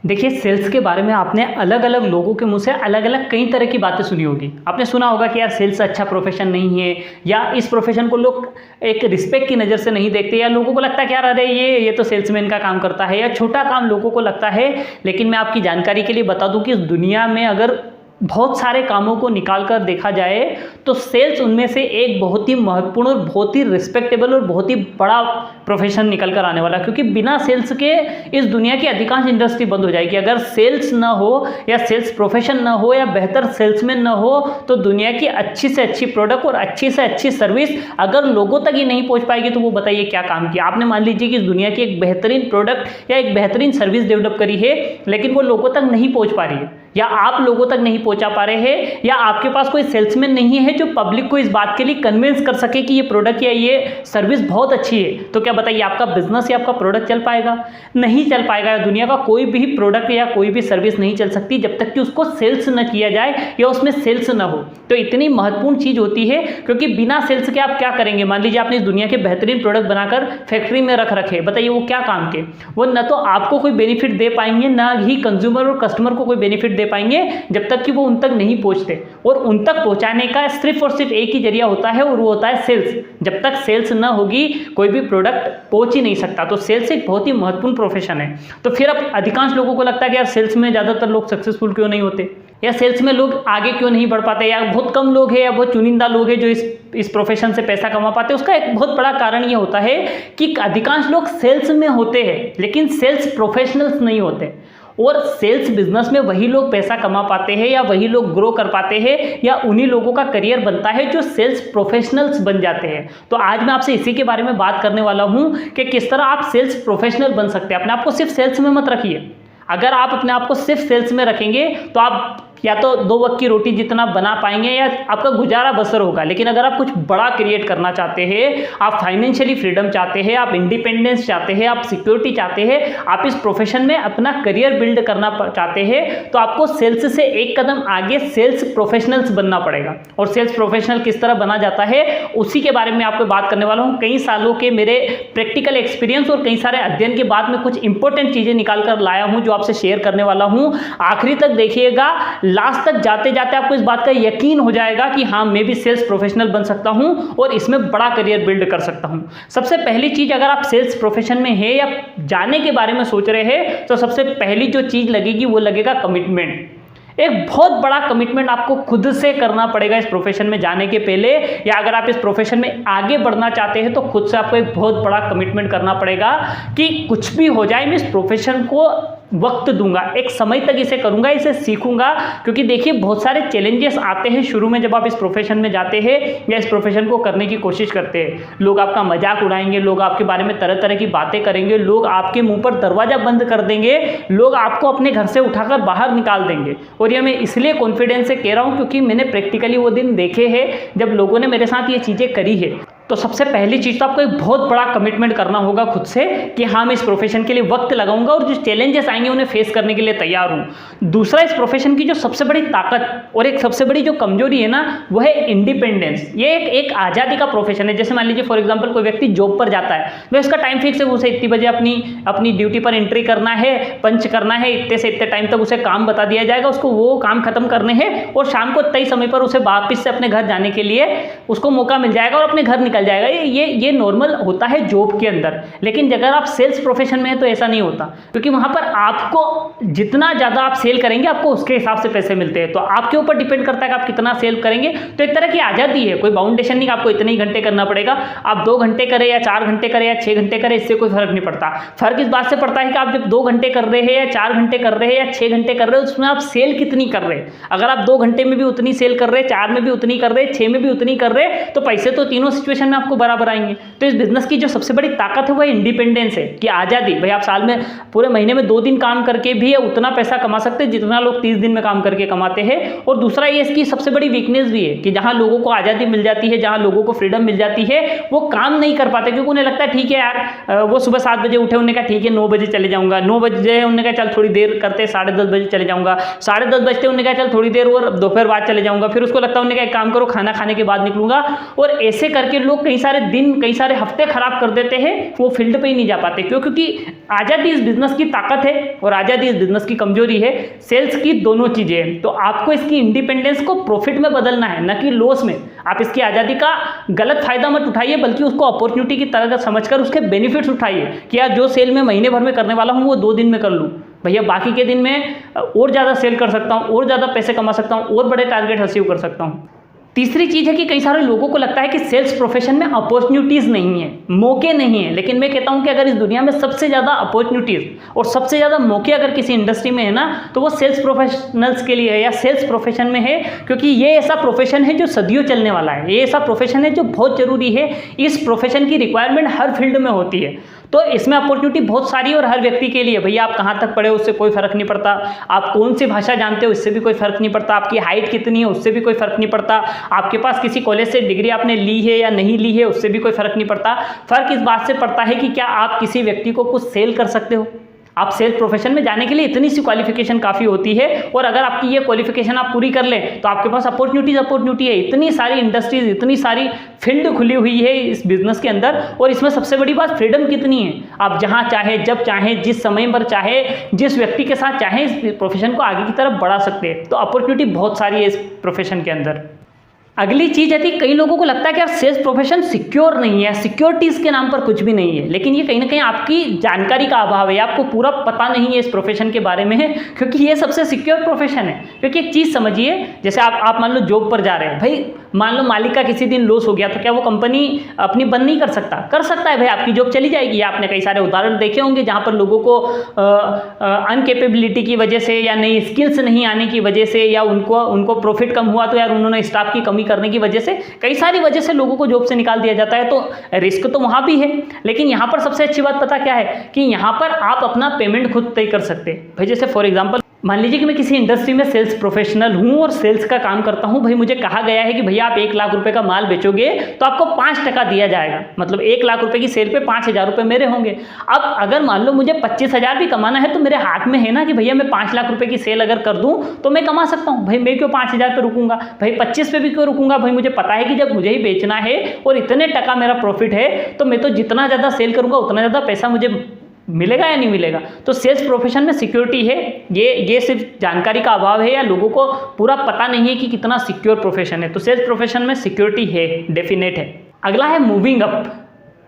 देखिए, सेल्स के बारे में आपने अलग अलग लोगों के मुंह से अलग अलग कई तरह की बातें सुनी होगी। आपने सुना होगा कि यार सेल्स अच्छा प्रोफेशन नहीं है, या इस प्रोफेशन को लोग एक रिस्पेक्ट की नज़र से नहीं देखते, या लोगों को लगता है कि यार अरे ये तो सेल्समैन का काम करता है, या छोटा काम लोगों को लगता है। लेकिन मैं आपकी जानकारी के लिए बता दूं कि इस दुनिया में अगर बहुत सारे कामों को निकाल कर देखा जाए तो सेल्स उनमें से एक बहुत ही महत्वपूर्ण और बहुत ही रिस्पेक्टेबल और बहुत ही बड़ा प्रोफेशन निकल कर आने वाला, क्योंकि बिना सेल्स के इस दुनिया की अधिकांश इंडस्ट्री बंद हो जाएगी। अगर सेल्स ना हो या सेल्स प्रोफेशन ना हो या बेहतर सेल्समैन ना हो तो दुनिया की अच्छी से अच्छी प्रोडक्ट और अच्छी से अच्छी सर्विस अगर लोगों तक ही नहीं पहुंच पाएगी तो वो बताइए क्या काम किया आपने। मान लीजिए कि इस दुनिया की एक बेहतरीन प्रोडक्ट या एक बेहतरीन सर्विस डेवलप करी है, लेकिन वो लोगों तक नहीं पहुंच पा रही है, या आप लोगों तक नहीं पहुंचा पा रहे हैं, या आपके पास कोई सेल्समैन नहीं है जो पब्लिक को इस बात के लिए कन्विंस कर सके कि ये प्रोडक्ट या ये सर्विस बहुत अच्छी है, तो क्या बताइए आपका बिजनेस या आपका प्रोडक्ट चल पाएगा? नहीं चल पाएगा। दुनिया का कोई भी प्रोडक्ट या कोई भी सर्विस नहीं चल सकती जब तक कि उसको सेल्स न किया जाए या उसमें सेल्स न हो। तो इतनी महत्वपूर्ण चीज होती है, क्योंकि बिना सेल्स के आप क्या करेंगे? मान लीजिए आपने इस दुनिया के बेहतरीन प्रोडक्ट बनाकर फैक्ट्री में रख रखे, बताइए वो क्या काम के? वो न तो आपको कोई बेनिफिट दे पाएंगे, ना ही कंज्यूमर और कस्टमर को कोई बेनिफिट दे पाएंगे जब तक कि वो उन तक नहीं पहुंचते। और उन तक पहुंचाने का सिर्फ और सिर्फ एक ही जरिया होता है, और वो होता है सेल्स। जब तक सेल्स ना होगी कोई भी प्रोडक्ट पहुंच ही नहीं सकता। तो सेल्स एक बहुत ही महत्वपूर्ण प्रोफेशन है। तो फिर अब अधिकांश लोगों को लगता है कि यार सेल्स में ज्यादातर लोग सक्सेसफुल क्यों नहीं होते, या सेल्स में लोग आगे क्यों नहीं बढ़ पाते, या बहुत कम लोग हैं या बहुत चुनिंदा लोग हैं जो इस प्रोफेशन से पैसा कमा पाते। उसका एक बहुत बड़ा कारण ये होता है कि अधिकांश लोग सेल्स में होते हैं लेकिन सेल्स प्रोफेशनल्स नहीं होते। और सेल्स बिजनेस में वही लोग पैसा कमा पाते हैं, या वही लोग ग्रो कर पाते हैं, या उन्हीं लोगों का करियर बनता है जो सेल्स प्रोफेशनल्स बन जाते हैं। तो आज मैं आपसे इसी के बारे में बात करने वाला हूं कि किस तरह आप सेल्स प्रोफेशनल बन सकते हैं। अपने आप को सिर्फ सेल्स में मत रखिए। अगर आप अपने आप को सिर्फ सेल्स में रखेंगे तो आप या तो 2 वक्त की रोटी जितना बना पाएंगे या आपका गुजारा बसर होगा। लेकिन अगर आप कुछ बड़ा क्रिएट करना चाहते हैं, आप फाइनेंशियली फ्रीडम चाहते हैं, आप इंडिपेंडेंस चाहते हैं, आप सिक्योरिटी चाहते हैं, आप इस प्रोफेशन में अपना करियर बिल्ड करना चाहते हैं, तो आपको सेल्स से एक कदम आगे सेल्स प्रोफेशनल्स बनना पड़ेगा। और सेल्स प्रोफेशनल किस तरह बना जाता है उसी के बारे में आपको बात करने वाला हूँ। कई सालों के मेरे प्रैक्टिकल एक्सपीरियंस और कई सारे अध्ययन के बाद में कुछ इंपॉर्टेंट चीजें निकाल कर लाया हूँ जो आपसे शेयर करने वाला हूँ। आखिरी तक देखिएगा, लास्ट तक जाते जाते आपको इस बात का यकीन हो जाएगा कि हाँ मैं भी सेल्स प्रोफेशनल बन सकता हूं और इसमें बड़ा करियर बिल्ड कर सकता हूं। सबसे पहली चीज, अगर आप सेल्स प्रोफेशन में है या जाने के बारे में सोच रहे हैं, तो सबसे पहली जो चीज लगेगी वो लगेगा कमिटमेंट। एक बहुत बड़ा कमिटमेंट आपको खुद से करना पड़ेगा इस प्रोफेशन में जाने के पहले, या अगर आप इस प्रोफेशन में आगे बढ़ना चाहते हैं तो खुद से आपको एक बहुत बड़ा कमिटमेंट करना पड़ेगा कि कुछ भी हो जाए मैं इस प्रोफेशन को वक्त दूंगा, एक समय तक इसे करूंगा, इसे सीखूंगा। क्योंकि देखिए बहुत सारे चैलेंजेस आते हैं शुरू में जब आप इस प्रोफेशन में जाते हैं या इस प्रोफेशन को करने की कोशिश करते हैं। लोग आपका मजाक उड़ाएंगे, लोग आपके बारे में तरह तरह की बातें करेंगे, लोग आपके मुंह पर दरवाजा बंद कर देंगे, लोग आपको अपने घर से उठाकर बाहर निकाल देंगे। और ये मैं इसलिए कॉन्फिडेंस से कह रहा हूँ क्योंकि मैंने प्रैक्टिकली वो दिन देखे हैं जब लोगों ने मेरे साथ ये चीज़ें करी है। तो सबसे पहली चीज तो आपको एक बहुत बड़ा कमिटमेंट करना होगा खुद से कि हाँ मैं इस प्रोफेशन के लिए वक्त लगाऊंगा और जो चैलेंजेस आएंगे उन्हें फेस करने के लिए तैयार हूँ। दूसरा, इस प्रोफेशन की जो सबसे बड़ी ताकत और एक सबसे बड़ी जो कमजोरी है ना वो है इंडिपेंडेंस। ये एक आज़ादी का प्रोफेशन है। जैसे मान लीजिए फॉर एग्जाम्पल कोई व्यक्ति जॉब पर जाता है, वह उसका टाइम फिक्स है, उसे इतनी बजे अपनी ड्यूटी पर एंट्री करना है, पंच करना है, इतने से इतने टाइम तक उसे काम बता दिया जाएगा, उसको वो काम खत्म करने हैं और शाम को तय समय पर उसे वापिस से अपने घर जाने के लिए उसको मौका मिल जाएगा और अपने घर निकल जाएगा। ये नॉर्मल होता है जॉब के अंदर। लेकिन अगर आप सेल्स प्रोफेशन में है तो ऐसा नहीं होता, क्योंकि वहां पर आपको जितना ज्यादा आप सेल करेंगे आपको उसके हिसाब से पैसे मिलते हैं। तो आपके ऊपर डिपेंड करता है कि आप कितना सेल करेंगे। तो एक तरह की आजादी है, कोई बाउंडेशन नहीं, आपको इतने ही घंटे करना पड़ेगा। आप 2 घंटे करें या 4 घंटे करें या 6 घंटे करें, इससे कोई फर्क नहीं पड़ता। फर्क इस बात से पड़ता है कि आप जब 2 घंटे कर रहे हैं या 4 घंटे कर रहे हैं या 6 घंटे कर रहे हैं, उसमें आप सेल कितनी कर रहे हैं। अगर आप 2 घंटे में भी उतनी सेल कर रहे हैं, 4 में भी उतनी कर रहे हैं, 6 में भी उतनी कर रहे हैं, तो पैसे तो तीनों सिचुएशन में आपको बराबर आएंगे। तो इस बिजनेस की जो सबसे बड़ी ताकत है वो इंडिपेंडेंस है कि आजादी। भाई आप साल में पूरे महीने में 2 दिन काम करके भी उतना पैसा कमा सकते हैं जितना लोग 30 दिन में काम करके कमाते हैं। और दूसरा ये इसकी सबसे बड़ी वीकनेस भी है कि जहां लोगों को आजादी मिल जाती है, जहां लोगों को फ्रीडम मिल जाती है, वो काम नहीं कर पाते क्योंकि उन्हें लगता है ठीक है यार, वो सुबह 7 बजे उठे, उन्होंने कहा ठीक है 9 बजे चले जाऊंगा, 9 बजे उन्होंने कहा चल थोड़ी देर करते 10:30 बजे चले जाऊंगा, 10:30 बजते उन्होंने कहा चल थोड़ी देर और दोपहर बाद चले जाऊंगा, फिर उसको लगता है उन्होंने कहा एक काम करो खाना खाने के बाद निकलूंगा। और ऐसे करके लोग लोग कई सारे दिन, कई सारे हफ्ते खराब कर देते हैं, वो फील्ड पे ही नहीं जा पाते। क्यों? क्योंकि आज़ादी इस बिजनेस की ताकत है और आज़ादी इस बिजनेस की कमजोरी है। सेल्स की दोनों चीज़ें हैं, तो आपको इसकी इंडिपेंडेंस को प्रॉफिट में बदलना है, न कि लॉस में। आप इसकी आज़ादी का गलत फायदा मत उठाइए, बल्कि उसको अपॉर्चुनिटी की तरह समझकर उसके बेनिफिट्स उठाइए कि यार जो सेल मैं महीने भर में करने वाला हूँ वो 2 दिन में कर लूँ, भैया बाकी के दिन में और ज़्यादा सेल कर सकता हूँ, और ज़्यादा पैसे कमा सकता हूँ, और बड़े टारगेट अचीव कर सकता हूँ। तीसरी चीज़ है कि कई सारे लोगों को लगता है कि सेल्स प्रोफेशन में अपॉर्चुनिटीज़ नहीं है, मौके नहीं है। लेकिन मैं कहता हूं कि अगर इस दुनिया में सबसे ज़्यादा अपॉर्चुनिटीज़ और सबसे ज़्यादा मौके अगर किसी इंडस्ट्री में है ना, तो वो सेल्स प्रोफेशनल्स के लिए है या सेल्स प्रोफेशन में है। क्योंकि ये ऐसा प्रोफेशन है जो सदियों चलने वाला है, ये ऐसा प्रोफेशन है जो बहुत ज़रूरी है। इस प्रोफेशन की रिक्वायरमेंट हर फील्ड में होती है, तो इसमें अपॉर्चुनिटी बहुत सारी है और हर व्यक्ति के लिए। भैया आप कहाँ तक पढ़े हो उससे कोई फर्क नहीं पड़ता, आप कौन सी भाषा जानते हो उससे भी कोई फर्क नहीं पड़ता, आपकी हाइट कितनी है उससे भी कोई फर्क नहीं पड़ता, आपके पास किसी कॉलेज से डिग्री आपने ली है या नहीं ली है उससे भी कोई फर्क नहीं पड़ता। फर्क इस बात से पड़ता है कि क्या आप किसी व्यक्ति को कुछ सेल कर सकते हो। आप सेल्स प्रोफेशन में जाने के लिए इतनी सी क्वालिफिकेशन काफ़ी होती है, और अगर आपकी ये क्वालिफिकेशन आप पूरी कर लें तो आपके पास अपॉर्चुनिटी है। इतनी सारी इंडस्ट्रीज, इतनी सारी फील्ड खुली हुई है इस बिजनेस के अंदर, और इसमें सबसे बड़ी बात फ्रीडम कितनी है। आप जहां चाहे, जब चाहे, जिस समय पर चाहे, जिस व्यक्ति के साथ चाहे इस प्रोफेशन को आगे की तरफ बढ़ा सकते हैं। तो अपॉर्चुनिटी बहुत सारी है इस प्रोफेशन के अंदर। अगली चीज़ है कि कई लोगों को लगता है कि यार सेल्स प्रोफेशन सिक्योर नहीं है, सिक्योरिटीज़ के नाम पर कुछ भी नहीं है। लेकिन ये कहीं ना कहीं आपकी जानकारी का अभाव है, आपको पूरा पता नहीं है इस प्रोफेशन के बारे में है, क्योंकि ये सबसे सिक्योर प्रोफेशन है। क्योंकि एक चीज़ समझिए, जैसे आप मान लो जॉब पर जा रहे हैं, भाई मान लो मालिक का किसी दिन लॉस हो गया तो क्या वो कंपनी अपनी बंद नहीं कर सकता? कर सकता है भाई, आपकी जॉब चली जाएगी। आपने कई सारे उदाहरण देखे होंगे जहाँ पर लोगों को अनकेपेबिलिटी की वजह से या नई स्किल्स नहीं आने की वजह से या उनको प्रॉफिट कम हुआ तो यार उन्होंने स्टाफ की कमी करने की वजह से, कई सारी वजह से लोगों को जॉब से निकाल दिया जाता है। तो रिस्क तो वहां भी है, लेकिन यहां पर सबसे अच्छी बात पता क्या है कि यहां पर आप अपना पेमेंट खुद तय कर सकते हैं। भाई जैसे फॉर एग्जांपल मान लीजिए कि मैं किसी इंडस्ट्री में सेल्स प्रोफेशनल हूं और सेल्स का काम करता हूं। भाई मुझे कहा गया है कि भैया आप 1 लाख रुपए का माल बेचोगे तो आपको 5% दिया जाएगा, मतलब 1 लाख रुपए की सेल पे 5,000 रुपए मेरे होंगे। अब अगर मान लो मुझे 25,000 भी कमाना है तो मेरे हाथ में है ना कि भैया मैं 5 लाख रुपए की सेल अगर कर दूं तो मैं कमा सकता हूं। भाई मैं क्यों 5,000 पे रुकूंगा, भाई 25 पे भी क्यों रुकूंगा। भाई मुझे पता है कि जब मुझे ही बेचना है और इतने टका मेरा प्रॉफिट है तो मैं तो जितना ज़्यादा सेल करूंगा उतना ज़्यादा पैसा मुझे मिलेगा या नहीं मिलेगा। तो सेल्स प्रोफेशन में सिक्योरिटी है, ये सिर्फ जानकारी का अभाव है या लोगों को पूरा पता नहीं है कि कितना सिक्योर प्रोफेशन है। तो सेल्स प्रोफेशन में सिक्योरिटी है, डेफिनेट है। अगला है मूविंग अप।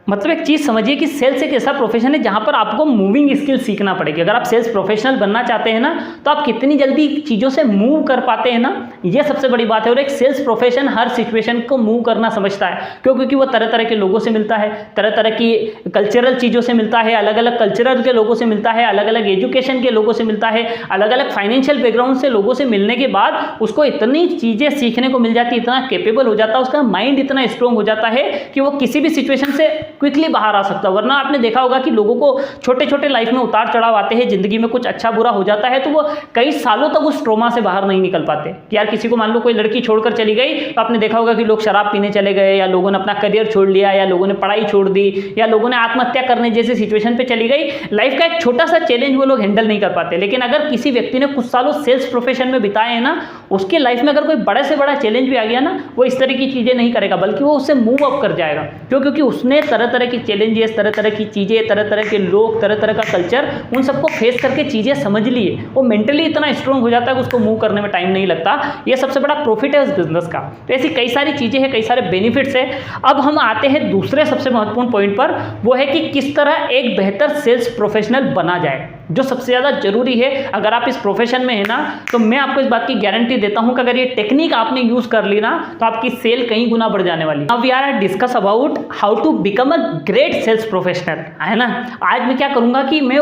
मतलब एक चीज़ समझिए कि सेल्स एक ऐसा प्रोफेशन है जहां पर आपको मूविंग स्किल सीखना पड़ेगी। अगर आप सेल्स प्रोफेशनल बनना चाहते हैं ना तो आप कितनी जल्दी चीज़ों से मूव कर पाते हैं ना, ये सबसे बड़ी बात है। और एक सेल्स प्रोफेशन हर सिचुएशन को मूव करना समझता है। क्यों? क्योंकि वो तरह तरह के लोगों से मिलता है, तरह तरह की कल्चरल चीज़ों से मिलता है, अलग अलग कल्चरल के लोगों से मिलता है, अलग अलग एजुकेशन के लोगों से मिलता है, अलग अलग फाइनेंशियल बैकग्राउंड से लोगों से मिलने के बाद उसको इतनी चीज़ें सीखने को मिल जाती है, इतना कैपेबल हो जाता है, उसका माइंड इतना स्ट्रॉन्ग हो जाता है कि वो किसी भी सिचुएशन से क्विकली बाहर आ सकता है। वरना आपने देखा होगा कि लोगों को छोटे छोटे लाइफ में उतार चढ़ाव आते हैं, जिंदगी में कुछ अच्छा बुरा हो जाता है तो वो कई सालों तक उस ट्रॉमा से बाहर नहीं निकल पाते। कि यार किसी को मान लो कोई लड़की छोड़कर चली गई तो आपने देखा होगा कि लोग शराब पीने चले गए, या लोगों ने अपना करियर छोड़ लिया, या लोगों ने पढ़ाई छोड़ दी, या लोगों ने आत्महत्या करने जैसी सिचुएशन पे चली गई। लाइफ का एक छोटा सा चैलेंज वो लोग हैंडल नहीं कर पाते। लेकिन अगर किसी व्यक्ति ने कुछ सालों सेल्स प्रोफेशन में बिताए हैं ना, उसके लाइफ में अगर कोई बड़े से बड़ा चैलेंज भी आ गया ना, वो इस तरह की चीजें नहीं करेगा, बल्कि वो उससे मूव अप कर जाएगा। क्यों? क्योंकि उसने तरह तरह की चैलेंजेस, तरह तरह की चीजें, तरह तरह के लोग, तरह तरह का कल्चर, उन सबको फेस करके चीजें समझ लिए। वो मेंटली इतना स्ट्रांग हो जाता है कि उसको मूव करने में टाइम नहीं लगता। ये सबसे बड़ा प्रॉफिट है इस बिजनेस का। तो ऐसी कई सारी चीजें हैं, कई सारे बेनिफिट्स है। अब हम आते हैं दूसरे सबसे महत्वपूर्ण पॉइंट पर, वो है कि किस तरह एक बेहतर सेल्स प्रोफेशनल बना जाए, जो सबसे ज्यादा जरूरी है। अगर आप इस प्रोफेशन में है ना, तो मैं आपको इस बात की गारंटी देता हूं कि अगर ये टेक्निक आपने यूज कर ली ना, तो आपकी सेल कई गुना बढ़ जाने वाली है। अब we are discuss about how to become a great sales professional, है ना। आज मैं क्या करूंगा कि मैं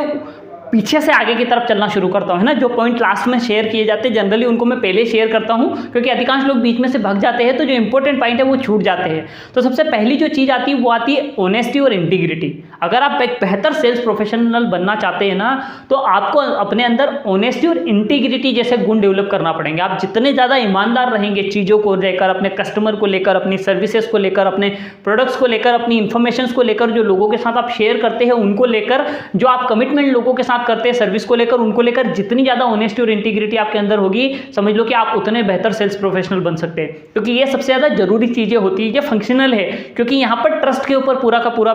पीछे से आगे की तरफ चलना शुरू करता हूँ, है ना। जो पॉइंट लास्ट में शेयर किए जाते हैं जनरली उनको मैं पहले शेयर करता हूँ, क्योंकि अधिकांश लोग बीच में से भाग जाते हैं तो जो इंपॉर्टेंट पॉइंट है वो छूट जाते हैं। तो सबसे पहली जो चीज़ आती है वो आती है ऑनेस्टी और इंटीग्रिटी। अगर आप एक बेहतर सेल्स प्रोफेशनल बनना चाहते हैं ना, तो आपको अपने अंदर ऑनेस्टी और इंटीग्रिटी जैसे गुण डेवलप करना पड़ेंगे। आप जितने ज़्यादा ईमानदार रहेंगे चीज़ों को लेकर, अपने कस्टमर को लेकर, अपनी सर्विसेज को लेकर, अपने प्रोडक्ट्स को लेकर, अपनी इन्फॉर्मेशन को लेकर, जो लोगों के साथ आप शेयर करते हैं उनको लेकर, जो आप कमिटमेंट लोगों के साथ साथ करते हैं सर्विस को लेकर, उनको लेकर जितनी ज़्यादा ऑनेस्टी और इंटीग्रिटी आपके अंदर होगी, समझ लो कि आप उतने बेहतर सेल्स प्रोफेशनल बन सकते हैं। क्योंकि ये सबसे ज़्यादा जरूरी चीज़ें होती है, ये फंक्शनल है, क्योंकि यहाँ पर ट्रस्ट के ऊपर पूरा का पूरा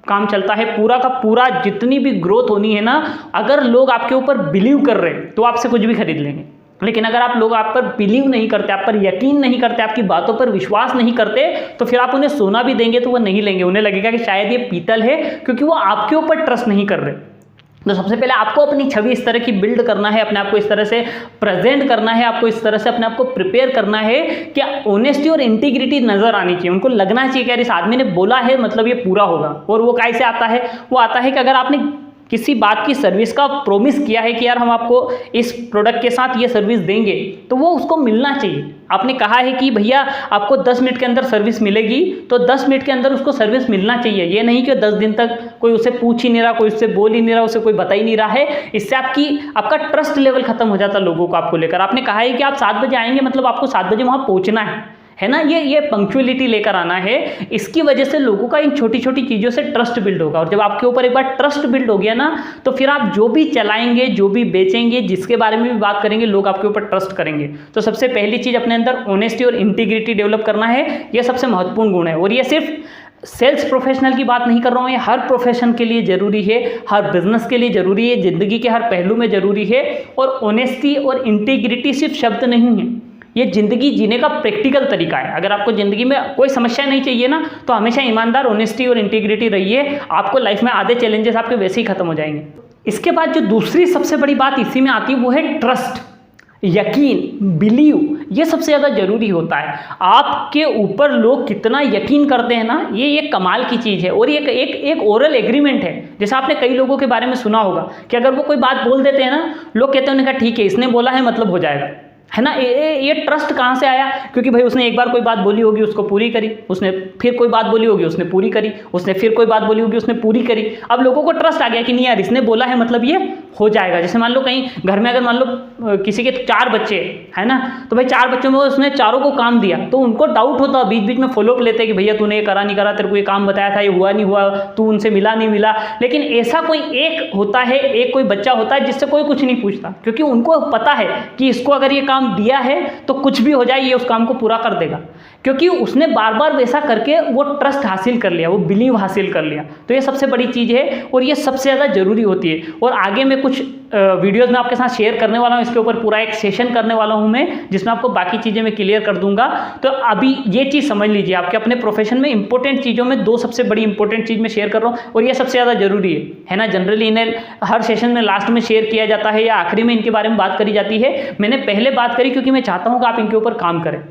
काम चलता है। पूरा का पूरा जितनी भी ग्रोथ होनी है ना, अगर लोग आपके ऊपर बिलीव कर रहे हैं तो आपसे कुछ भी खरीद लेंगे। लेकिन अगर आप लोग आप पर बिलीव नहीं करते, आप पर यकीन नहीं करते, आपकी बातों पर विश्वास नहीं करते, तो फिर आप उन्हें सोना भी देंगे तो वो नहीं लेंगे। उन्हें लगेगा कि शायद ये पीतल है, क्योंकि वो आपके ऊपर ट्रस्ट नहीं कर रहे। तो सबसे पहले आपको अपनी छवि इस तरह की बिल्ड करना है, अपने आप को इस तरह से प्रेजेंट करना है, आपको इस तरह से अपने आप को प्रिपेयर करना है कि ऑनेस्टी और इंटीग्रिटी नजर आनी चाहिए। उनको लगना चाहिए कि यार इस आदमी ने बोला है मतलब ये पूरा होगा। और वो कैसे आता है? वो आता है कि अगर आपने किसी बात की सर्विस का प्रॉमिस किया है कि यार हम आपको इस प्रोडक्ट के साथ ये सर्विस देंगे, तो वो उसको मिलना चाहिए। आपने कहा है कि भैया आपको 10 मिनट के अंदर सर्विस मिलेगी, तो 10 मिनट के अंदर उसको सर्विस मिलना चाहिए। ये नहीं कि 10 दिन तक कोई उससे पूछ ही नहीं रहा, कोई उससे बोल ही नहीं रहा, उसे कोई बता ही नहीं रहा है। इससे आपका ट्रस्ट लेवल खत्म हो जाता है लोगों को आपको लेकर। आपने कहा है कि आप 7 बजे आएंगे, मतलब आपको 7 बजे वहाँ पहुँचना है ना। ये पंक्चुअलिटी लेकर आना है। इसकी वजह से लोगों का इन छोटी छोटी चीज़ों से ट्रस्ट बिल्ड होगा। और जब आपके ऊपर एक बार ट्रस्ट बिल्ड हो गया ना, तो फिर आप जो भी चलाएंगे, जो भी बेचेंगे, जिसके बारे में भी बात करेंगे, लोग आपके ऊपर ट्रस्ट करेंगे। तो सबसे पहली चीज़ अपने अंदर ऑनेस्टी और इंटीग्रिटी डेवलप करना है। यह सबसे महत्वपूर्ण गुण है। और ये सिर्फ सेल्स प्रोफेशनल की बात नहीं कर रहा हूँ, ये हर प्रोफेशन के लिए ज़रूरी है, हर बिजनेस के लिए ज़रूरी है, ज़िंदगी के हर पहलू में ज़रूरी है। और ऑनेस्टी और इंटीग्रिटी सिर्फ शब्द नहीं है, ये जिंदगी जीने का प्रैक्टिकल तरीका है। अगर आपको जिंदगी में कोई समस्या नहीं चाहिए ना, तो हमेशा ईमानदार, ऑनेस्टी और इंटीग्रिटी रहिए। आपको लाइफ में आधे चैलेंजेस आपके वैसे ही खत्म हो जाएंगे। इसके बाद जो दूसरी सबसे बड़ी बात इसी में आती है वो है ट्रस्ट, यकीन, बिलीव। ये सबसे ज़्यादा जरूरी होता है। आपके ऊपर लोग कितना यकीन करते हैं ना, ये कमाल की चीज़ है। और ये एक ओरल एग्रीमेंट है। जैसा आपने कई लोगों के बारे में सुना होगा कि अगर वो कोई बात बोल देते हैं ना, लोग कहते हैं, उन्होंने कहा ठीक है इसने बोला है मतलब हो जाएगा, है ना। ये ट्रस्ट कहाँ से आया? क्योंकि भाई उसने एक बार कोई बात बोली होगी, उसको पूरी करी, उसने फिर कोई बात बोली होगी, उसने पूरी करी, उसने फिर कोई बात बोली होगी, उसने पूरी करी। अब लोगों को ट्रस्ट आ गया कि नहीं यार इसने बोला है मतलब ये हो जाएगा। जैसे मान लो कहीं घर में अगर मान लो किसी के 4 बच्चे है ना, तो भाई 4 बच्चों में उसने चारों को काम दिया, तो उनको डाउट होता, बीच बीच में फॉलोअप लेते कि भैया तूने ये करा नहीं करा, तेरे को ये काम बताया था, ये हुआ नहीं हुआ, तू उनसे मिला नहीं मिला। लेकिन ऐसा कोई एक होता है, एक कोई बच्चा होता है जिससे कोई कुछ नहीं पूछता, क्योंकि उनको पता है कि इसको अगर ये काम दिया है तो कुछ भी हो जाए ये उस काम को पूरा कर देगा, क्योंकि उसने बार बार वैसा करके वो ट्रस्ट हासिल कर लिया, वो बिलीव हासिल कर लिया। तो ये सबसे बड़ी चीज़ है और ये सबसे ज़्यादा जरूरी होती है। और आगे मैं कुछ वीडियोस में आपके साथ शेयर करने वाला हूँ, इसके ऊपर पूरा एक सेशन करने वाला हूँ मैं, जिसमें आपको बाकी चीज़ें मैं क्लियर कर दूंगा। तो अभी ये चीज़ समझ लीजिए, आपके अपने प्रोफेशन में इंपॉर्टेंट चीज़ों में 2 सबसे बड़ी इंपॉर्टेंट चीज़ मैं शेयर कर रहा हूँ, और ये सबसे ज़्यादा जरूरी है ना। जनरली इन्हें हर सेशन में लास्ट में शेयर किया जाता है या आखिरी में इनके बारे में बात करी जाती है। मैंने पहले बात करी क्योंकि मैं चाहता हूँ कि आप इनके ऊपर काम करें।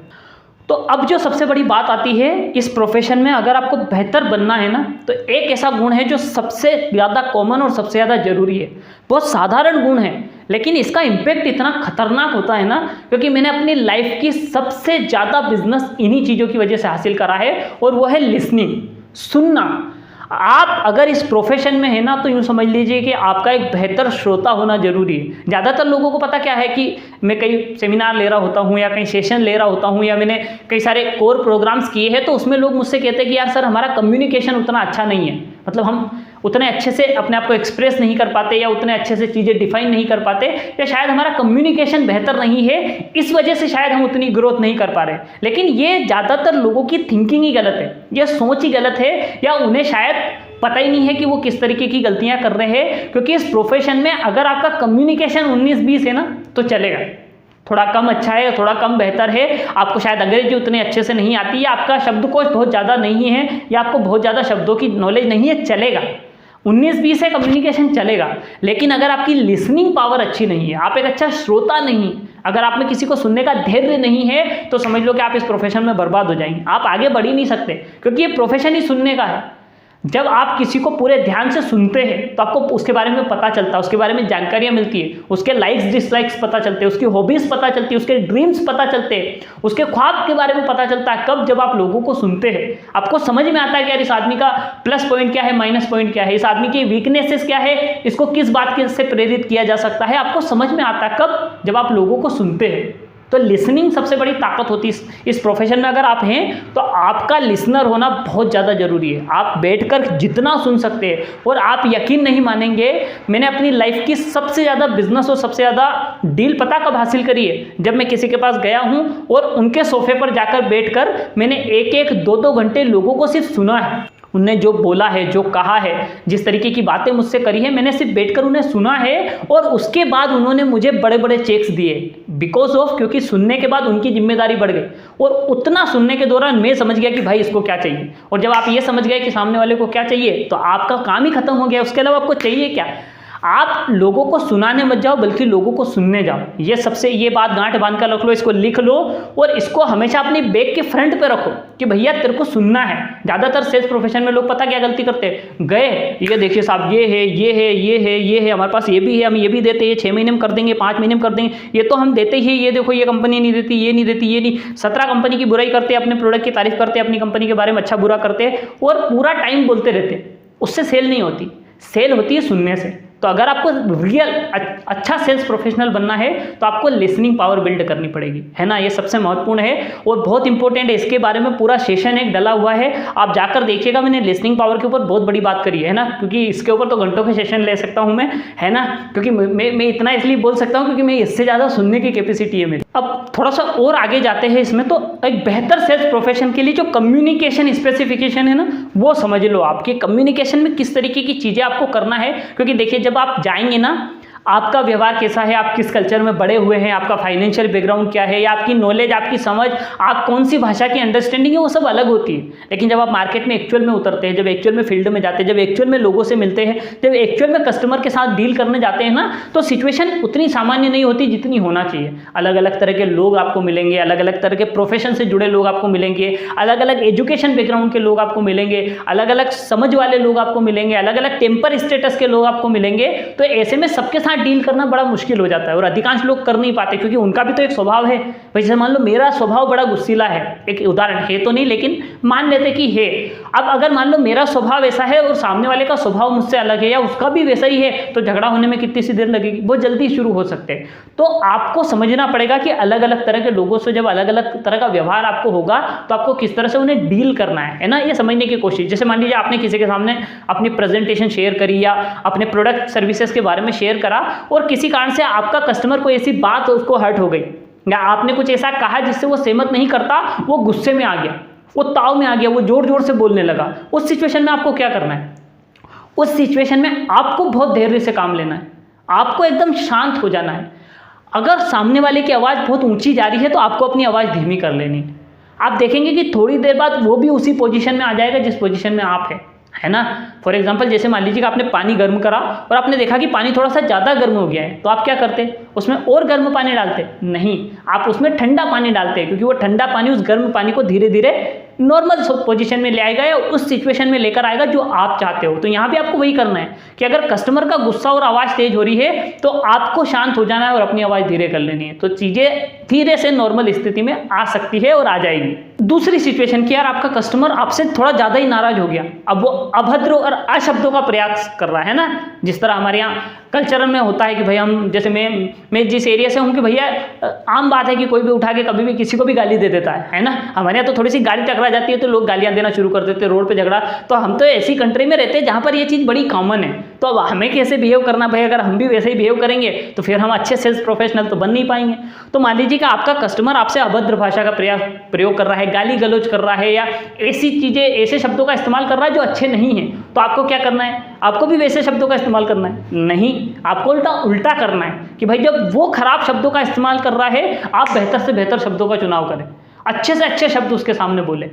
तो अब जो सबसे बड़ी बात आती है इस प्रोफेशन में, अगर आपको बेहतर बनना है ना, तो एक ऐसा गुण है जो सबसे ज़्यादा कॉमन और सबसे ज़्यादा जरूरी है। बहुत साधारण गुण है, लेकिन इसका इम्पैक्ट इतना खतरनाक होता है ना, क्योंकि मैंने अपनी लाइफ की सबसे ज़्यादा बिजनेस इन्हीं चीज़ों की वजह से हासिल करा है, और वो है लिसनिंग, सुनना। आप अगर इस प्रोफेशन में है ना, तो यूँ समझ लीजिए कि आपका एक बेहतर श्रोता होना जरूरी है। ज़्यादातर लोगों को पता क्या है कि मैं कई सेमिनार ले रहा होता हूँ या कहीं सेशन ले रहा होता हूँ या मैंने कई सारे कोर प्रोग्राम्स किए हैं, तो उसमें लोग मुझसे कहते हैं कि यार सर हमारा कम्युनिकेशन उतना अच्छा नहीं है, मतलब हम उतने अच्छे से अपने आप को एक्सप्रेस नहीं कर पाते, या उतने अच्छे से चीज़ें डिफाइन नहीं कर पाते, या शायद हमारा कम्युनिकेशन बेहतर नहीं है, इस वजह से शायद हम उतनी ग्रोथ नहीं कर पा रहे। लेकिन ये ज़्यादातर लोगों की थिंकिंग ही गलत है, ये सोच ही गलत है, या उन्हें शायद पता ही नहीं है कि वो किस तरीके की गलतियां कर रहे हैं। क्योंकि इस प्रोफेशन में अगर आपका कम्युनिकेशन 19-20 है ना, तो चलेगा। थोड़ा कम अच्छा है, थोड़ा कम बेहतर है, आपको शायद अंग्रेजी उतने अच्छे से नहीं आती, या आपका शब्दकोश बहुत ज़्यादा नहीं है, या आपको बहुत ज़्यादा शब्दों की नॉलेज नहीं है, चलेगा। 19-20 है कम्युनिकेशन चलेगा। लेकिन अगर आपकी लिसनिंग पावर अच्छी नहीं है, आप एक अच्छा श्रोता नहीं, अगर आप में किसी को सुनने का धैर्य नहीं है, तो समझ लो कि आप इस प्रोफेशन में बर्बाद हो जाएंगे, आप आगे बढ़ ही नहीं सकते। क्योंकि ये प्रोफेशन ही सुनने का है। जब आप किसी को पूरे ध्यान से सुनते हैं तो आपको उसके बारे में पता चलता है, उसके बारे में जानकारियां मिलती है, उसके लाइक्स डिसलाइक्स पता चलते हैं, उसकी हॉबीज पता चलती है, उसके ड्रीम्स पता चलते हैं, उसके ख्वाब के बारे में पता चलता है। कब? जब आप लोगों को सुनते हैं, आपको समझ में आता है कि यार इस आदमी का प्लस पॉइंट क्या है, माइनस पॉइंट क्या है, इस आदमी की वीकनेसेस क्या है, इसको किस बात से प्रेरित किया जा सकता है, आपको समझ में आता है। कब? जब आप लोगों को सुनते हैं। तो लिसनिंग सबसे बड़ी ताकत होती है इस प्रोफेशन में। अगर आप हैं तो आपका लिसनर होना बहुत ज़्यादा ज़रूरी है। आप बैठकर जितना सुन सकते हैं, और आप यकीन नहीं मानेंगे, मैंने अपनी लाइफ की सबसे ज़्यादा बिजनेस और सबसे ज़्यादा डील पता कब हासिल करी है? जब मैं किसी के पास गया हूँ और उनके सोफे पर जाकर बैठकर मैंने 1-1, 2-2 घंटे लोगों को सिर्फ सुना है। उनने जो बोला है, जो कहा है, जिस तरीके की बातें मुझसे करी है, मैंने सिर्फ बैठकर उन्हें सुना है, और उसके बाद उन्होंने मुझे बड़े बड़े चेक्स दिए बिकॉज ऑफ, क्योंकि सुनने के बाद उनकी जिम्मेदारी बढ़ गई। और उतना सुनने के दौरान मैं समझ गया कि भाई इसको क्या चाहिए, और जब आप ये समझ गए कि सामने वाले को क्या चाहिए तो आपका काम ही खत्म हो गया। उसके अलावा आपको चाहिए क्या? आप लोगों को सुनाने मत जाओ, बल्कि लोगों को सुनने जाओ। ये बात गांठ बांध कर रख लो, इसको लिख लो, और इसको हमेशा अपनी बैग के फ्रंट पे रखो कि भैया तेरे को सुनना है। ज़्यादातर सेल्स प्रोफेशन में लोग पता क्या गलती करते हैं, गए ये देखिए साहब, ये है, ये है, ये है, ये है, हमारे पास ये भी है, हम ये भी देते हैं, 6 महीने में कर देंगे, 5 महीने में कर देंगे, ये तो हम देते ही, ये देखो ये कंपनी नहीं देती, ये नहीं देती, ये नहीं। 17 कंपनी की बुराई करते हैं, अपने प्रोडक्ट की तारीफ करते हैं, अपनी कंपनी के बारे में अच्छा बुरा करते हैं, और पूरा टाइम बोलते रहते हैं। उससे सेल नहीं होती, सेल होती है सुनने से। तो अगर आपको रियल अच्छा सेल्स प्रोफेशनल बनना है तो आपको लिसनिंग पावर बिल्ड करनी पड़ेगी, है ना। ये सबसे महत्वपूर्ण है और बहुत इंपॉर्टेंट है। इसके बारे में पूरा सेशन एक डला हुआ है, आप जाकर देखिएगा। मैंने लिसनिंग पावर के ऊपर बहुत बड़ी बात करी है ना, क्योंकि इसके ऊपर तो घंटों के सेशन ले सकता हूं मैं, है ना। क्योंकि मैं इतना इसलिए बोल सकता हूं क्योंकि मैं इससे ज़्यादा सुनने की कैपेसिटी है मेरी। अब थोड़ा सा और आगे जाते हैं इसमें, तो एक बेहतर सेल्स प्रोफेशन के लिए जो कम्युनिकेशन स्पेसिफिकेशन है ना, वो समझ लो। आपके कम्युनिकेशन में किस तरीके की चीज़ें आपको करना है, क्योंकि देखिए जब आप जाएंगे ना, आपका व्यवहार कैसा है, आप किस कल्चर में बड़े हुए हैं, आपका फाइनेंशियल बैकग्राउंड क्या है, या आपकी नॉलेज, आपकी समझ, आप कौन सी भाषा की अंडरस्टैंडिंग है, वो सब अलग होती है। लेकिन जब आप मार्केट में एक्चुअल में उतरते हैं, जब एक्चुअल में फील्ड में जाते हैं, जब एक्चुअल में लोगों से मिलते हैं, जब एक्चुअल में कस्टमर के साथ डील करने जाते हैं ना, तो सिचुएशन उतनी सामान्य नहीं होती जितनी होना चाहिए। अलग अलग तरह के लोग आपको मिलेंगे, अलग अलग तरह के प्रोफेशन से जुड़े लोग आपको मिलेंगे, अलग अलग एजुकेशन बैकग्राउंड के लोग आपको मिलेंगे, अलग अलग समझ वाले लोग आपको मिलेंगे, अलग अलग टेम्पर स्टेटस के लोग आपको मिलेंगे। तो ऐसे में सबके साथ डील करना बड़ा मुश्किल हो जाता है, और अधिकांश लोग कर नहीं पाते, क्योंकि उनका भी तो एक स्वभाव है। जैसे मान लो मेरा स्वभाव बड़ा गुस्सीला है, एक उदाहरण है तो नहीं, लेकिन मान लेते कि है। अब अगर मान लो मेरा स्वभाव ऐसा है और सामने वाले का स्वभाव मुझसे अलग है, या उसका भी वैसा ही है, तो झगड़ा होने में कितनी सी देर लगेगी? बहुत जल्दी शुरू हो सकते हैं। तो आपको समझना पड़ेगा कि अलग अलग तरह के लोगों से जब अलग अलग तरह का व्यवहार आपको होगा, तो आपको किस तरह से उन्हें डील करना है ना, ये समझने की कोशिश। जैसे मान लीजिए आपने किसी के सामने अपनी प्रेजेंटेशन शेयर करी, या अपने प्रोडक्ट सर्विसेज के बारे में शेयर करा, और किसी कारण से आपका कस्टमर को ऐसी बात उसको हर्ट हो गई, या आपने कुछ ऐसा कहा जिससे वो सहमत नहीं करता, वो गुस्से में आ गया, वो ताव में आ गया, वो जोर जोर से बोलने लगा। उस सिचुएशन में आपको क्या करना है? उस सिचुएशन में आपको बहुत धैर्य से काम लेना है, आपको एकदम शांत हो जाना है। अगर सामने वाले की आवाज़ बहुत ऊंची जा रही है तो आपको अपनी आवाज़ धीमी कर लेनी है। आप देखेंगे कि थोड़ी देर बाद वो भी उसी पोजीशन में आ जाएगा जिस पोजीशन में आप है ना। फॉर एग्जांपल जैसे मान लीजिए कि आपने पानी गर्म करा और आपने देखा कि पानी थोड़ा सा ज़्यादा गर्म हो गया है, तो आप क्या करते? उसमें और गर्म पानी डालते? नहीं, आप उसमें ठंडा पानी डालते हैं, क्योंकि वो ठंडा पानी उस गर्म पानी को धीरे धीरे नॉर्मल पोजीशन में ले आएगा, या उस सिचुएशन में लेकर आएगा जो आप चाहते हो। तो यहाँ भी आपको वही करना है कि अगर कस्टमर का गुस्सा और आवाज़ तेज हो रही है तो आपको शांत हो जाना है और अपनी आवाज़ धीरे कर लेनी है, तो चीज़ें धीरे से नॉर्मल स्थिति में आ सकती है और आ जाएगी। दूसरी सिचुएशन कि यार आपका कस्टमर आपसे थोड़ा ज़्यादा ही नाराज हो गया, अब वो अभद्र और अशब्दों का प्रयास कर रहा है ना, जिस तरह हमारे यहाँ कल्चर में होता है कि भाई हम जैसे मैं जिस एरिया से हूँ कि भैया आम बात है कि कोई भी उठा के कभी भी किसी को भी गाली दे देता है ना। हमारे यहाँ तो थोड़ी सी गाली टकरा जाती है तो लोग गालियाँ देना शुरू कर देते हैं, रोड पे झगड़ा। तो हम तो ऐसी कंट्री में रहते हैं जहाँ पर ये चीज़ बड़ी कॉमन है, तो अब हमें कैसे बिहेव करना भाई? अगर हम भी वैसे ही बिहेव करेंगे तो फिर हम अच्छे सेल्स प्रोफेशनल तो बन नहीं पाएंगे। तो मान लीजिए कि आपका कस्टमर आपसे अभद्र भाषा का प्रयोग कर रहा है, गाली गलौज कर रहा है, या ऐसी चीज़ें, ऐसे शब्दों का इस्तेमाल कर रहा है जो अच्छे नहीं हैं, तो आपको क्या करना है? आपको भी वैसे शब्दों का इस्तेमाल करना है? नहीं, आपको उल्टा करना है कि भाई जब वो खराब शब्दों का इस्तेमाल कर रहा है, आप बेहतर से बेहतर शब्दों का चुनाव करें, अच्छे से अच्छे शब्द उसके सामने बोले,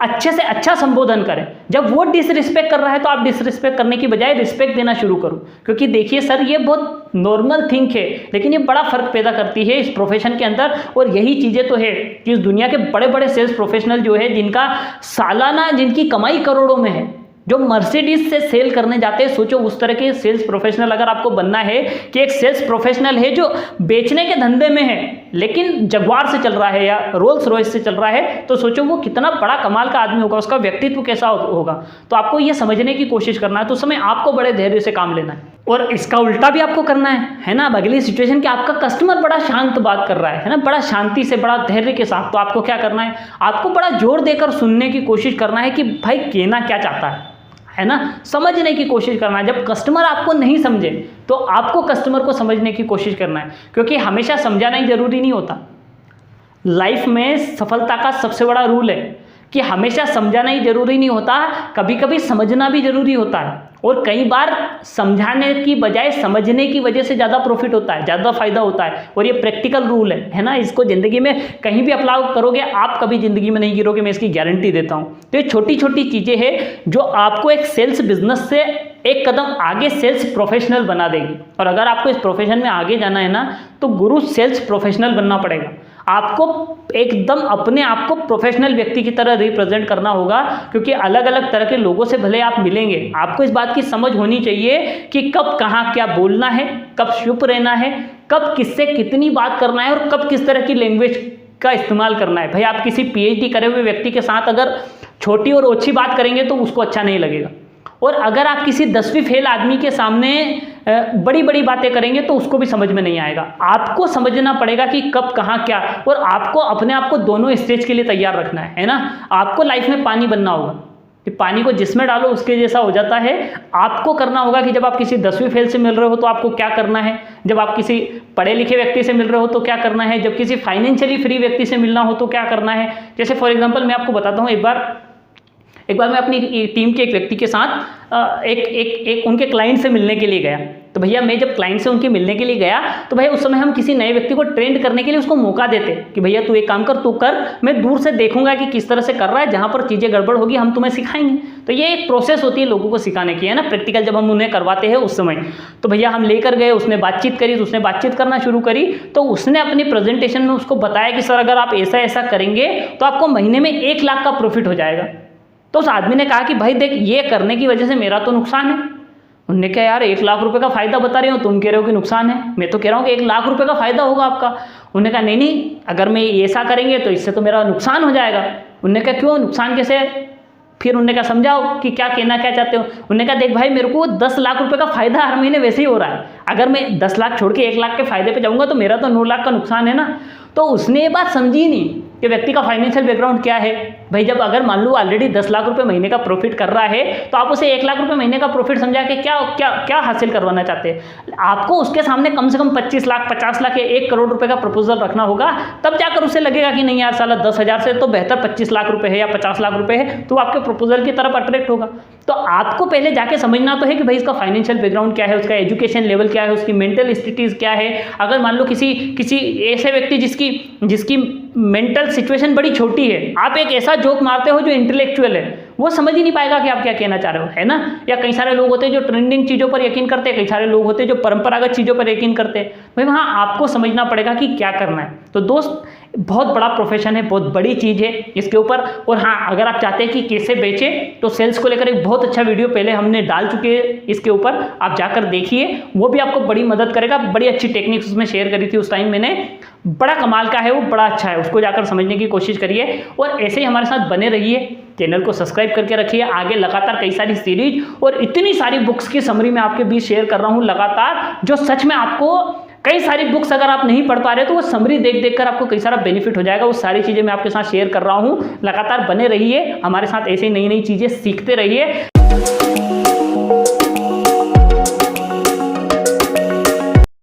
अच्छे से अच्छा संबोधन करें। जब वो डिसरिस्पेक्ट कर रहा है तो आप डिसरिस्पेक्ट करने की बजाय रिस्पेक्ट देना शुरू करो, क्योंकि देखिए सर ये बहुत नॉर्मल थिंग है, लेकिन ये बड़ा फर्क पैदा करती है इस प्रोफेशन के अंदर। और यही चीज़ें तो है कि इस दुनिया के बड़े बड़े सेल्स प्रोफेशनल जो है, जिनका सालाना, जिनकी कमाई करोड़ों में है, जो मर्सिडीज से सेल करने जाते हैं, सोचो उस तरह के सेल्स प्रोफेशनल अगर आपको बनना है कि एक सेल्स प्रोफेशनल है जो बेचने के धंधे में है लेकिन जगुआर से चल रहा है या रोल्स रॉयस से चल रहा है, तो सोचो वो कितना बड़ा कमाल का आदमी होगा, उसका व्यक्तित्व कैसा होगा। तो आपको ये समझने की कोशिश करना है, तो उस समय आपको बड़े धैर्य से काम लेना है। और इसका उल्टा भी आपको करना है ना। अब अगली सिचुएशन कि आपका कस्टमर बड़ा शांत बात कर रहा है ना, बड़ा शांति से, बड़ा धैर्य के साथ, तो आपको क्या करना है, आपको बड़ा जोर देकर सुनने की कोशिश करना है कि भाई कहना क्या चाहता है ना, समझने की कोशिश करना है। जब कस्टमर आपको नहीं समझे तो आपको कस्टमर को समझने की कोशिश करना है, क्योंकि हमेशा समझाना ही जरूरी नहीं होता। लाइफ में सफलता का सबसे बड़ा रूल है कि हमेशा समझाना ही जरूरी नहीं होता, कभी कभी समझना भी जरूरी होता है। और कई बार समझाने की बजाय समझने की वजह से ज़्यादा प्रॉफिट होता है, ज़्यादा फायदा होता है। और ये प्रैक्टिकल रूल है ना, इसको ज़िंदगी में कहीं भी अप्लाई करोगे आप कभी ज़िंदगी में नहीं गिरोगे, मैं इसकी गारंटी देता हूँ। तो ये छोटी छोटी चीज़ें हैं जो आपको एक सेल्स बिजनेस से एक कदम आगे सेल्स प्रोफेशनल बना देगी। और अगर आपको इस प्रोफेशन में आगे जाना है ना, तो गुरु सेल्स प्रोफेशनल बनना पड़ेगा। आपको एकदम अपने आप को प्रोफेशनल व्यक्ति की तरह रिप्रेजेंट करना होगा, क्योंकि अलग अलग तरह के लोगों से भले आप मिलेंगे, आपको इस बात की समझ होनी चाहिए कि कब कहाँ क्या बोलना है, कब चुप रहना है, कब किससे कितनी बात करना है और कब किस तरह की लैंग्वेज का इस्तेमाल करना है। भाई आप किसी पीएचडी करे हुए व्यक्ति के साथ अगर छोटी और ओछी बात करेंगे तो उसको अच्छा नहीं लगेगा, और अगर आप किसी 10वीं फेल आदमी के सामने बड़ी बड़ी बातें करेंगे तो उसको भी समझ में नहीं आएगा। आपको समझना पड़ेगा कि कब कहाँ क्या, और आपको अपने आप को दोनों स्टेज के लिए तैयार रखना है ना। आपको लाइफ में पानी बनना होगा कि पानी को जिसमें डालो उसके जैसा हो जाता है। आपको करना होगा कि जब आप किसी 10वीं फेल से मिल रहे हो तो आपको क्या करना है, जब आप किसी पढ़े लिखे व्यक्ति से मिल रहे हो तो क्या करना है, जब किसी फाइनेंशियली फ्री व्यक्ति से मिलना हो तो क्या करना है। जैसे फॉर एग्जाम्पल मैं आपको बताता हूँ, एक बार मैं अपनी टीम के एक व्यक्ति के साथ एक उनके क्लाइंट से मिलने के लिए गया। तो भैया मैं जब क्लाइंट से उनके मिलने के लिए गया तो भैया उस समय हम किसी नए व्यक्ति को ट्रेंड करने के लिए उसको मौका देते कि भैया तू एक काम कर, तू कर, मैं दूर से देखूंगा कि किस तरह से कर रहा है, जहां पर चीज़ें गड़बड़ होगी हम तुम्हें सिखाएंगे। तो ये एक प्रोसेस होती है लोगों को सिखाने की, है ना, प्रैक्टिकल जब हम उन्हें करवाते हैं उस समय। तो भैया हम लेकर गए, उसने बातचीत करी, तो उसने बातचीत करना शुरू करी, तो उसने अपनी प्रेजेंटेशन में उसको बताया कि सर अगर आप ऐसा ऐसा करेंगे तो आपको महीने में 1 लाख का प्रॉफिट हो जाएगा। तो उस आदमी ने कहा कि भाई देख, ये करने की वजह से मेरा तो नुकसान है। उन्होंने कहा यार 1 लाख रुपए का फायदा बता रहे हो, तुम कह रहे हो कि नुकसान है, मैं तो कह रहा हूँ कि 1 लाख रुपए का फायदा होगा आपका। उन्होंने कहा नहीं, अगर मैं ऐसा करेंगे तो इससे तो मेरा नुकसान हो जाएगा। उन्होंने कहा क्यों, नुकसान कैसे? फिर उन्होंने कहा समझाओ कि क्या कहना क्या चाहते हो। उन्होंने कहा देख भाई, मेरे को 10 लाख रुपए का फायदा हर महीने वैसे ही हो रहा है, अगर मैं 10 लाख छोड़ के 1 लाख के फायदे पे जाऊंगा तो मेरा तो 9 लाख का नुकसान है ना। तो उसने ये बात समझी नहीं कि व्यक्ति का फाइनेंशियल बैकग्राउंड क्या है। भाई जब अगर मान लो ऑलरेडी 10 लाख रुपए महीने का प्रॉफिट कर रहा है तो आप उसे 1 लाख रुपए महीने का प्रॉफिट समझा के क्या क्या क्या हासिल करवाना चाहते हैं। आपको उसके सामने कम से कम 25 लाख 50 लाख या 1 करोड़ रुपए का प्रपोजल रखना होगा, तब जाकर उसे लगेगा कि नहीं यार साला 10,000 से तो बेहतर 25 लाख रुपए है या 50 लाख रुपए है, तो आपके प्रपोजल की तरफ अट्रैक्ट होगा। तो आपको पहले जाके समझना तो है कि भाई इसका फाइनेंशियल बैकग्राउंड क्या है, उसका एजुकेशन लेवल क्या है, उसकी मेंटल स्थितिज क्या है। अगर मान लो किसी ऐसे व्यक्ति जिसकी मेंटल सिचुएशन बड़ी छोटी है, आप एक ऐसा जोक मारते हो जो इंटेलेक्चुअल है, वो समझ ही नहीं पाएगा कि आप क्या कहना चाह रहे हो, है ना। या कई सारे लोग होते हैं जो ट्रेंडिंग चीज़ों पर यकीन करते हैं, कई सारे लोग होते हैं जो परंपरागत चीज़ों पर यकीन करते हैं। भाई वहाँ आपको समझना पड़ेगा कि क्या करना है। तो दोस्त बहुत बड़ा प्रोफेशन है, बहुत बड़ी चीज़ है इसके ऊपर। और हाँ, अगर आप चाहते हैं कि कैसे बेचें तो सेल्स को लेकर एक बहुत अच्छा वीडियो पहले हमने डाल चुके हैं इसके ऊपर, आप जाकर देखिए, वो भी आपको बड़ी मदद करेगा। बड़ी अच्छी टेक्निक्स उसमें शेयर करी थी उस टाइम मैंने, बड़ा कमाल का है वो, बड़ा अच्छा है, उसको जाकर समझने की कोशिश करिए। और ऐसे ही हमारे साथ बने रहिए, चैनल को सब्सक्राइब करके रखिए। आगे लगातार कई सारी सीरीज और इतनी सारी बुक्स की समरी मैं आपके बीच शेयर कर रहा हूँ लगातार, जो सच में आपको कई सारी बुक्स अगर आप नहीं पढ़ पा रहे तो वो समरी देख देख कर आपको कई सारा बेनिफिट हो जाएगा। वो सारी चीज़ें मैं आपके साथ शेयर कर रहा हूँ, लगातार बने रहिए हमारे साथ, ऐसे नई नई चीज़ें सीखते रहिए।